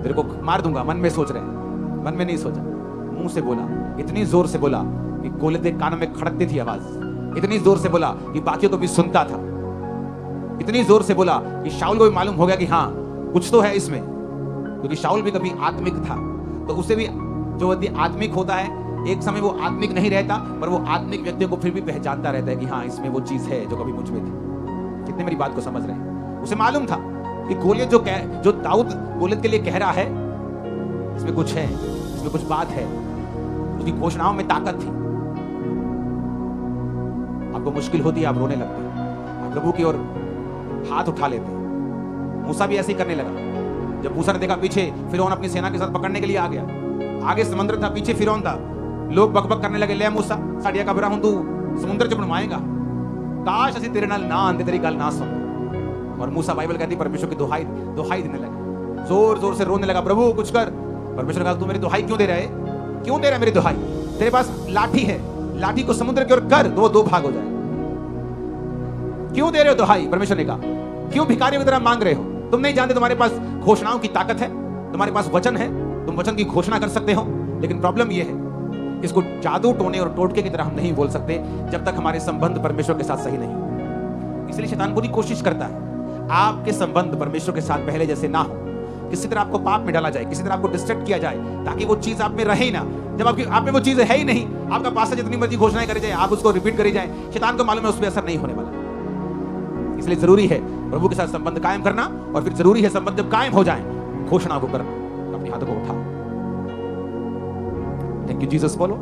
तेरे को मार दूंगा, मन में सोच रहे, मन में नहीं सोचा, मुंह से बोला, इतनी जोर से बोला कि गोलियत के कानों में खड़कती थी आवाज, इतनी जोर से बोला कि बाकियों को भी सुनता था, इतनी जोर से बोला कि शाऊल को भी मालूम हो गया कि हाँ कुछ तो है इसमें, क्योंकि शाऊल भी कभी आत्मिक था। तो उसे भी जो आत्मिक होता है, एक समय वो आत्मिक नहीं रहता, पर वो आत्मिक व्यक्तियों को फिर भी पहचानता रहता है कि हाँ इसमें वो चीज है जो कभी मुझ में थी। कितने मेरी बात को समझ रहे हैं? उसे मालूम था कि गोलियत जो दाऊद गोलियत के लिए कह रहा है, इसमें कुछ है, इसमें कुछ बात है, उसकी घोषणाओं में ताकत थी। आपको मुश्किल होती है, आप रोने लगते हैं, आप प्रभु की ओर हाथ उठा लेते हैं। मूसा भी ऐसे ही करने लगा। जब मूसा ने देखा पीछे फिरौन अपनी सेना के साथ पकड़ने के लिए आ गया, आगे समुद्र था, पीछे फिरौन था, लोग बकबक करने लगे, ले मूसा साड़िया कबरा हूं, तू समुद्र च बनवाएगा, काश असि तेरे नाल ना आंदे, तेरी गल ना सुन। और मूसा, बाइबल कहती परमेश्वर की दुहाई देने लगा, जोर जोर से रोने लगा, प्रभु कुछ कर। परमेश्वर ने कहा तू मेरी दुहाई क्यों दे रहा है, क्यों दे रहा है मेरी दुहाई? तेरे पास लाठी है, लाठी को समुद्र की ओर कर, तो वो 2 भाग हो जाए। क्यों दे रहे हो दुहाई? परमेश्वर ने कहा क्यों भिखारियों की तरह मांग रहे हो? तुम नहीं जानते तुम्हारे पास घोषणाओं की ताकत है, तुम्हारे पास वचन है, तुम वचन की घोषणा कर सकते हो। लेकिन प्रॉब्लम यह है, इसको जादू टोने और टोटके की तरह हम नहीं बोल सकते जब तक हमारे संबंध परमेश्वर के साथ सही नहीं। इसलिए शैतान पूरी कोशिश करता है आपके संबंध परमेश्वर के साथ पहले जैसे ना हो, किसी तरह आपको पाप में डाला जाए, किसी तरह आपको डिस्ट्रैक्ट किया जाए, ताकि वो चीज आप में रहे ही ना। जब आपकी आप में वो चीज है ही नहीं, आपका पास्टर जितनी मर्जी घोषणाएं करे जाए, आप उसको रिपीट करी जाए, शैतान को मालूम है उस पर असर नहीं होने वाला। इसलिए जरूरी है प्रभु के साथ संबंध कायम करना, और फिर जरूरी है संबंध जब कायम हो जाए घोषणा को करना। अपने हाथों को उठाओ। Thank you Jesus. बोलो